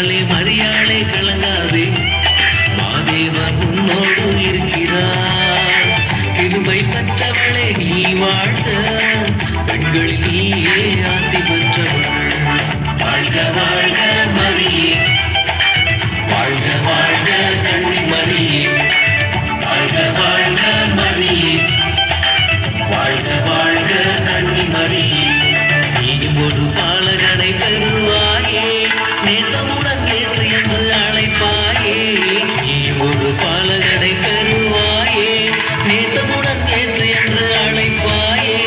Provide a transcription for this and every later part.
மரியாளே மரியாளே கலங்காதே, மாதேவன் உன்னோடு இருக்கிறார். கிருபை பெற்றவளே நீ வாழ்க, பெண்களில் நீயே ஆசி பெற்றவள். வாழ்க வாழ்க மரியே, வாழ்க வாழ்க கண்ணி மரியே, வாழ்க வாழ்க மரியே, வாழ்க வாழ்க கண்ணி மரியே. நீயும் ஒரு பாலகனை பெறுவாயே, நேசமுடன் இயேசு என்று அழைப்பாயே. நீயும் ஒரு பாலகனை பெறுவாயே, நேசமுடன் இயேசு என்று அழைப்பாயே.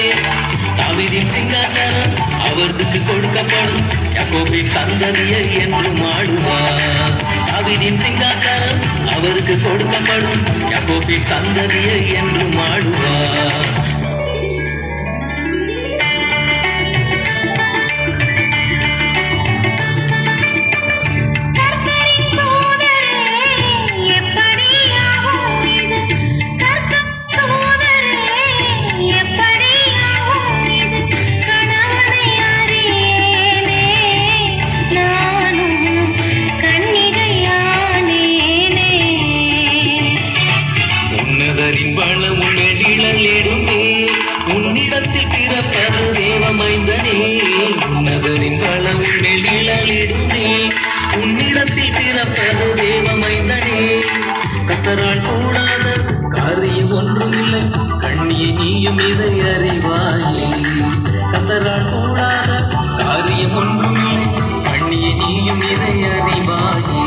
தாவீதின் சிங்காசனம் அவருக்கு கொடுக்கப்படும், யாக்கோபின் சந்ததியை என்றும் ஆளுவார். தாவீதின் சிங்காசனம் அவருக்கு கொடுக்கப்படும், யாக்கோபின் சந்ததியை என்றும் ஆளுவார். வளம் உன்னிடத்திலே, உன்னிடத்தில் பிறப்பது தேவமைந்தனே. உன்னதரின் வளம் உன்னிடத்திலே, உன்னிடத்தில் பிறப்பது தேவமைந்தனே. கர்த்தரால் கூடாத காரியம் ஒன்றுமில்லை, கண்ணியை நீயும் இதை அறிவாயே. கர்த்தரால் கூடாத காரியம் ஒன்றுமில்லை, கண்ணியை நீயும் இதை அறிவாயே.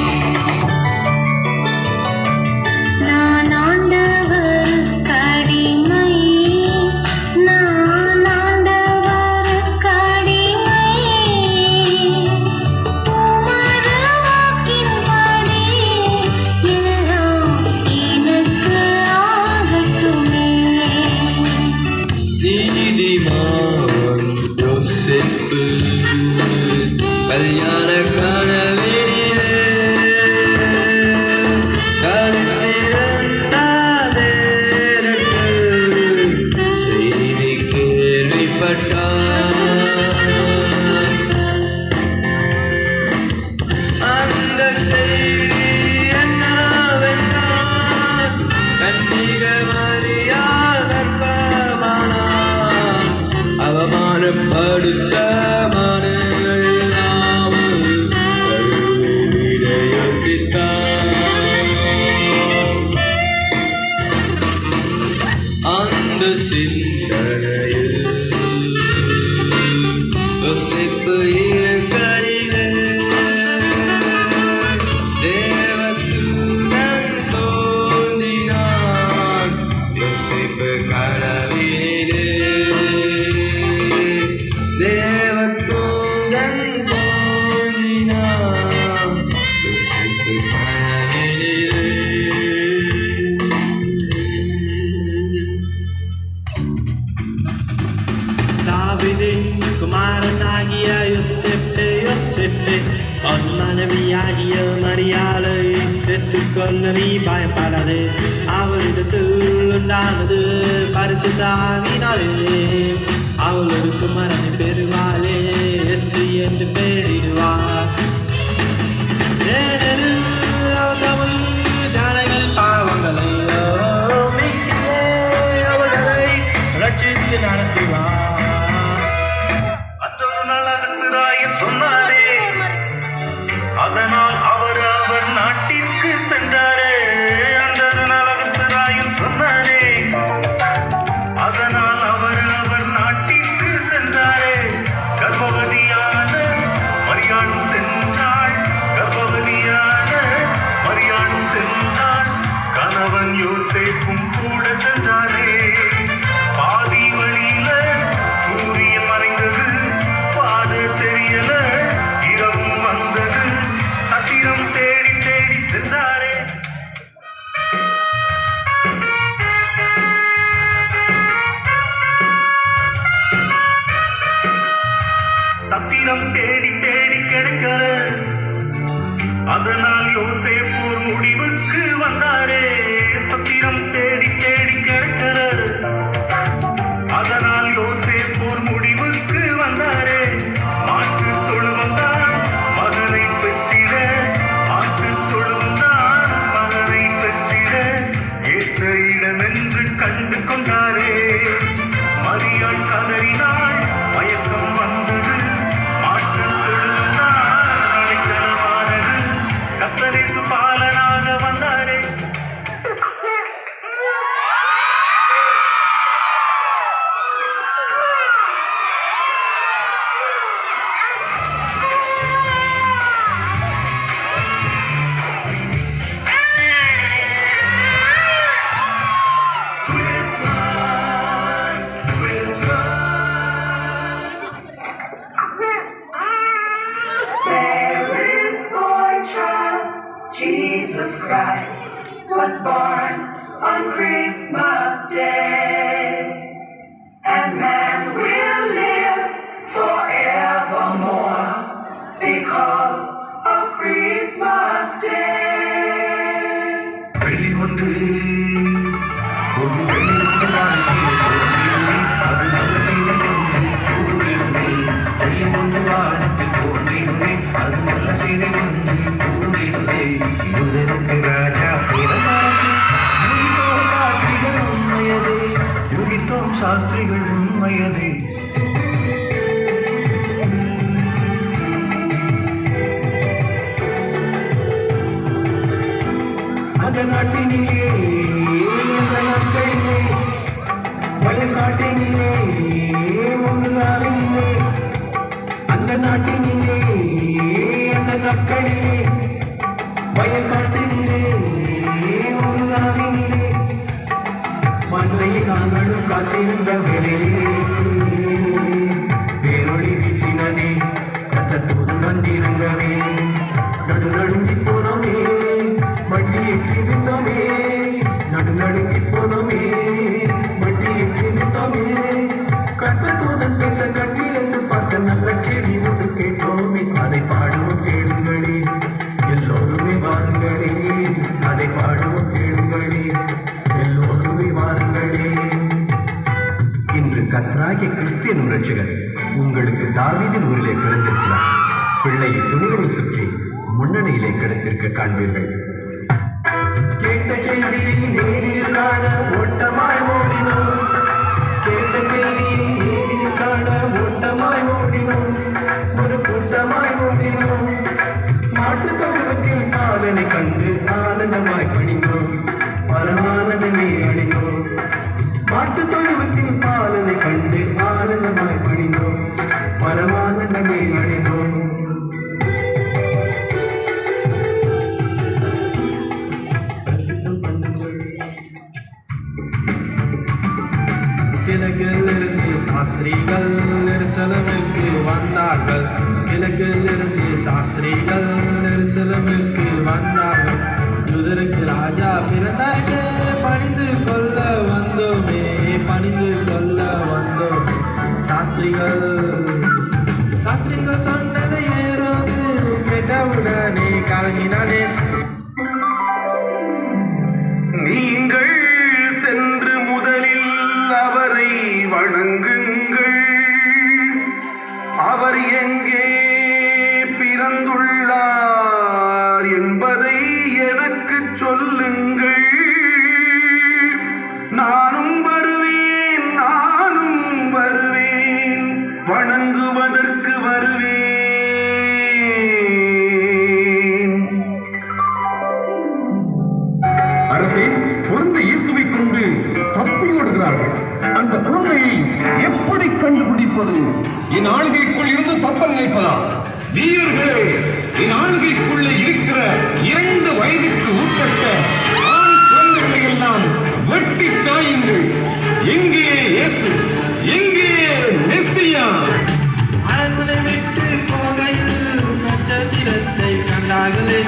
யோசேப்பு கல்யாண கனவினிலே கருத்திருந்தாதே செய்தி கேள்விப்பட்டார். அந்த செய்தி என்னவென்றால், கன்னிகை மரியாள் கர்ப்பமானாள், அவமானப்படுத்த அந்த சிந்தனையில் யோசேப்பு இருக்கையிலே தேவதூதன் தோன்றினான். யோசேப்பு கனவினிலே தேவதூதன் தோன்றினான். யோசேப்பு கனவினிலே தாவீதின் குமாரனாகிய யோசேப்பே, யோசேப்பே, உன் மனைவியாகிய மரியாளை சேர்த்துக்கொள்ள நீ பயப்படாதே. அவளிடத்தில் உண்டானது பரிசுத்த ஆவியினாலே. அவள் ஒரு குமாரனை பெறுவாளே, இயேசு என்று பெயரிடுவார். தமிழ் ஜனங்கள் பாவங்களை அவர்களை ரட்சித்து நடத்துவார். சொன்னாரே, அதனால் அவர் நாட்டிற்கு சென்றாரே. அந்த அகஸ்தராயன் சொன்னாரே, அதனால் அவர் நாட்டிற்கு சென்றாரே. கர்ப்பவதியான மரியாளும் சென்றாள், கர்ப்பவதியான மரியாளும் சென்றாள். கணவன் யோசேப்பும் கூட சென்றாரே. பாதி வழியில சூரியன் மறைந்தது, பாது தெரியல, இரவும் வந்தது. சத்திரம் தேடி தேடி சென்றாரே. சத்திரம் தேடி தேடி கிடைக்கல, அதனால் யோசேப்பு ஒரு முடிவுக்கு வந்தாரே. சத்திரம் தேடி தேடி கிடைக்கல, அதனால் யோசேப்பு ஒரு முடிவுக்கு வந்தாரே. மாட்டு தொழுவந்தான் மகனை பெற்றிட Jesus Christ was born on Christmas Day, and man will live forevermore because of Christmas Day. வெள்ளி ஒன்று ஒரு வெள்ளி ஒன்று அது நல்ல செய்தி ஒன்று கூறிடுமே. வெள்ளி ஒன்று வானத்தில் தோன்றிடுமே, அது நல்ல செய்தி ஒன்று கூறிடுமே. யூதனுக்கு ராஜா பிறந்தாச்சு, யூகித்தோம் சாஸ்திரிகள் உண்மையதே, யூகித்தோம் சாஸ்திரிகள் உண்மையதே. அந்த நாட்டினிலே அந்த நாட்களிலே வயக்காட்டினிலே ஒன்று நாளிலே, அந்த நாட்டினிலே அந்த நாட்களிலே வயக்காட்டினிலே ஒரு நாளிலே, மந்தை நாங்களும் காத்திருந்த வேளையிலே வேரொளி வீசினதே, கத்தத்தோடு வந்திருந்தவே, நடுநடுங்கி போனோமே, மட்டியை கிழித்தோமே, நடுநடுங்கி போனோமே, மட்டியை கிழித்தோமே, கத்தத்தோடு பேச கட்டிலிருந்து பார்த்த நல்ல செடி ஒன்று கேட்டோமே. அதை பாடுவோம் கேளுங்களே, எல்லோருமே வாருங்களே, அதை பாடுவோம் கேளுங்களே, எல்லோருமே வாருங்களே. இன்று கர்த்தராகிய கிறிஸ்து எனும் இரட்சகர் உங்களுக்கு தாவீதின் ஊரிலே பிறந்திருக்கிறார். பிள்ளையை துணிகளை சுற்றி முன்னணியிலே கிடத்திருக்க காண்பீர்கள். கேட்ட செய்தியை நேரில் காண ஓட்டமாய் ஓடினோம், கேட்ட செய்தியை நேரில் காண ஓட்டமாய் ஓடினோம், ஒரு கூட்டமாய் ஓடினோம். மாட்டுத் தொழுவத்தில் பாலனை கண்டு ஆனந்தமாய் பணிந்தோம், பரமானந்தமே அடைந்தோம். மாட்டுத் தொழுவத்தில் பாலனை கண்டு ஆனந்தமாய் பணிந்தோம், பரமானந்தமே அடைந்தோம். கிழக்கிலிருந்து சாஸ்திரிகள் எருசலேமுக்கு வந்தார்கள், கிழக்கிலிருந்து சாஸ்திரிகள் எருசலேமுக்கு வந்தார்கள். யூதருக்கு ராஜா பிறந்தாருக்கு பணிந்து கொள்ள வந்தோமே, பணிந்து கொள்ள வந்தோமே. சாஸ்திரிகள் சொன்னதை ஏறோது கேட்டவுடனே கலங்கினானே. நீங்கள் சென்று முதலில் அவரை வணங்குங்கள், அவர் எங்கே பிறந்துள்ளார் என்பதை எனக்கு சொல்லுங்கள். நானும் வருவேன், நானும் வருவேன், வணங்குவதற்கு வருவேன். அரசே, குழந்தை இயேசுவை கொண்டு தப்பியோடுகிறார்கள். அந்த குழந்தையை எப்படி கண்டுபிடிப்பது? என் ஆளுகைக்குள் இருந்து தப்ப நினைப்பதா? வீரர்களே, என் ஆளுகைக்குள்ளே இருக்கிற 2 வயதுக்கு உட்பட்ட ஆண் குழந்தைகளை எல்லாம் வெட்டி சாயுங்கள். எங்கே இயேசு? எங்கே மெஸ்ஸியா? அரண்மனை விட்டு போகையில் நட்சத்திரத்தை கண்டார்களே,